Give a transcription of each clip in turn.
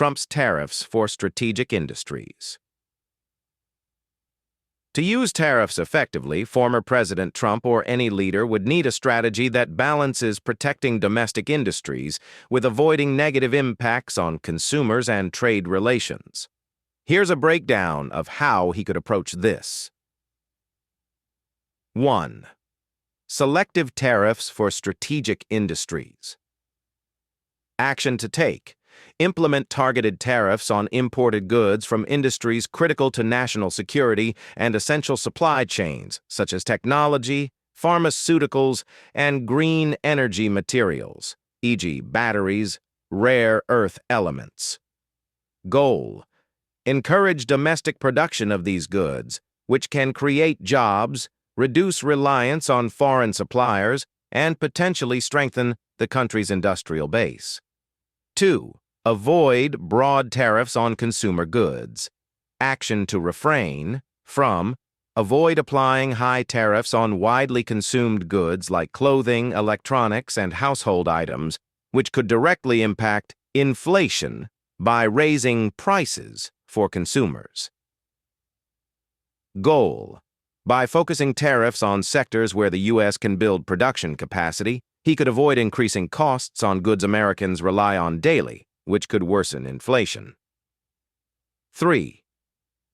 Trump's tariffs for strategic industries. To use tariffs effectively, former President Trump or any leader would need a strategy that balances protecting domestic industries with avoiding negative impacts on consumers and trade relations. Here's a breakdown of how he could approach this. 1. Selective tariffs for strategic industries. Action to take. Implement targeted tariffs on imported goods from industries critical to national security and essential supply chains, such as technology, pharmaceuticals, and green energy materials, e.g., batteries, rare earth elements. Goal: encourage domestic production of these goods, which can create jobs, reduce reliance on foreign suppliers, and potentially strengthen the country's industrial base. 2. Avoid broad tariffs on consumer goods. Action to refrain from: avoid applying high tariffs on widely consumed goods like clothing, electronics, and household items, which could directly impact inflation by raising prices for consumers. Goal: by focusing tariffs on sectors where the U.S. can build production capacity, he could avoid increasing costs on goods Americans rely on daily, which could worsen inflation. 3.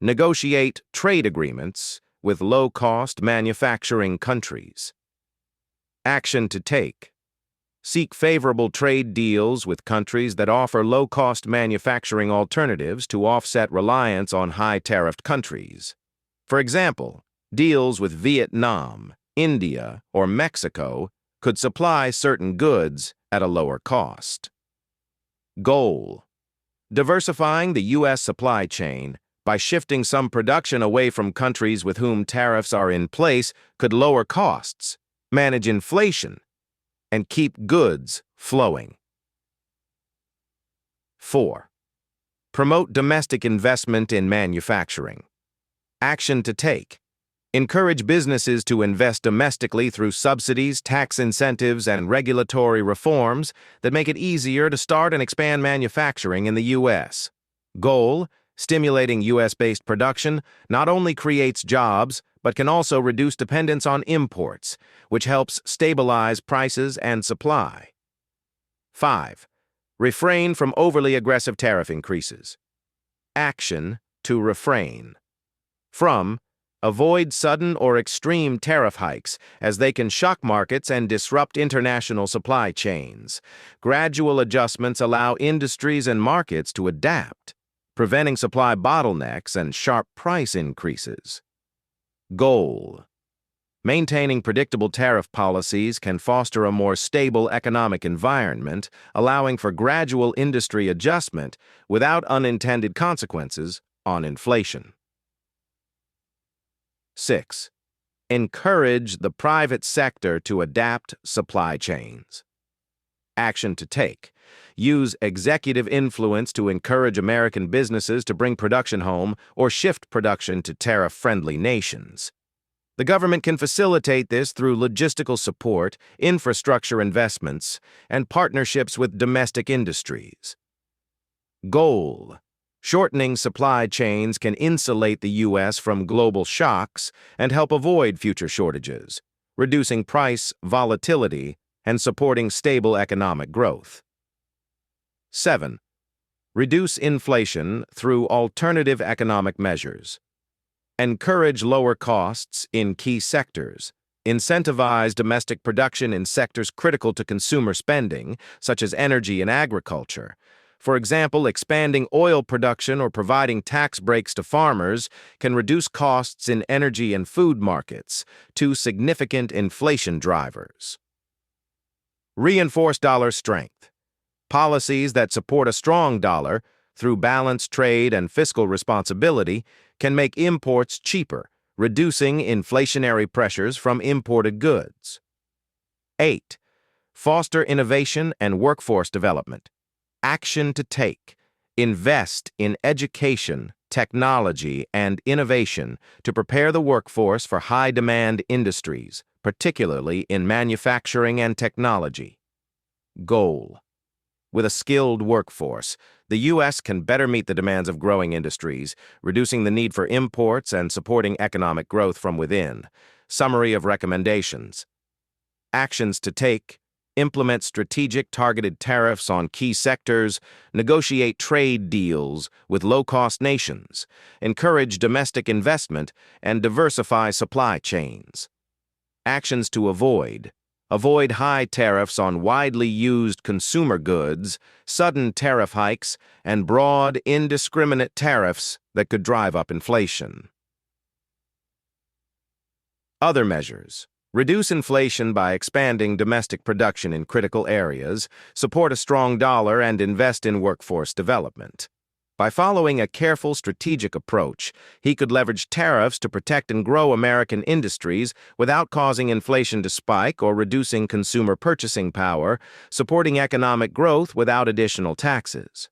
Negotiate trade agreements with low-cost manufacturing countries. Action to take: seek favorable trade deals with countries that offer low-cost manufacturing alternatives to offset reliance on high-tariffed countries. For example, deals with Vietnam, India, or Mexico could supply certain goods at a lower cost. Goal: diversifying the U.S. supply chain by shifting some production away from countries with whom tariffs are in place could lower costs, manage inflation, and keep goods flowing. 4. Promote domestic investment in manufacturing. Action to take: encourage businesses to invest domestically through subsidies, tax incentives, and regulatory reforms that make it easier to start and expand manufacturing in the U.S. Goal: stimulating U.S.-based production not only creates jobs, but can also reduce dependence on imports, which helps stabilize prices and supply. 5. Refrain from overly aggressive tariff increases. Action to refrain from: avoid sudden or extreme tariff hikes, as they can shock markets and disrupt international supply chains. Gradual adjustments allow industries and markets to adapt, preventing supply bottlenecks and sharp price increases. Goal: maintaining predictable tariff policies can foster a more stable economic environment, allowing for gradual industry adjustment without unintended consequences on inflation. 6. Encourage the private sector to adapt supply chains. Action to take: use executive influence to encourage American businesses to bring production home or shift production to tariff-friendly nations. The government can facilitate this through logistical support, infrastructure investments, and partnerships with domestic industries. Goal: shortening supply chains can insulate the U.S. from global shocks and help avoid future shortages, reducing price volatility and supporting stable economic growth. 7. Reduce inflation through alternative economic measures. Encourage lower costs in key sectors. Incentivize domestic production in sectors critical to consumer spending, such as energy and agriculture. For example, expanding oil production or providing tax breaks to farmers can reduce costs in energy and food markets, two significant inflation drivers. Reinforce dollar strength. Policies that support a strong dollar through balanced trade and fiscal responsibility can make imports cheaper, reducing inflationary pressures from imported goods. 8. Foster innovation and workforce development. Action to take: invest in education, technology, and innovation to prepare the workforce for high-demand industries, particularly in manufacturing and technology. Goal: With a skilled workforce, the U.S. can better meet the demands of growing industries, reducing the need for imports and supporting economic growth from within. Summary of recommendations. Actions to take: implement strategic targeted tariffs on key sectors, negotiate trade deals with low-cost nations, encourage domestic investment, and diversify supply chains. Actions to avoid: avoid high tariffs on widely used consumer goods, sudden tariff hikes, and broad, indiscriminate tariffs that could drive up inflation. Other measures: reduce inflation by expanding domestic production in critical areas, support a strong dollar, and invest in workforce development. By following a careful strategic approach, he could leverage tariffs to protect and grow American industries without causing inflation to spike or reducing consumer purchasing power, supporting economic growth without additional taxes.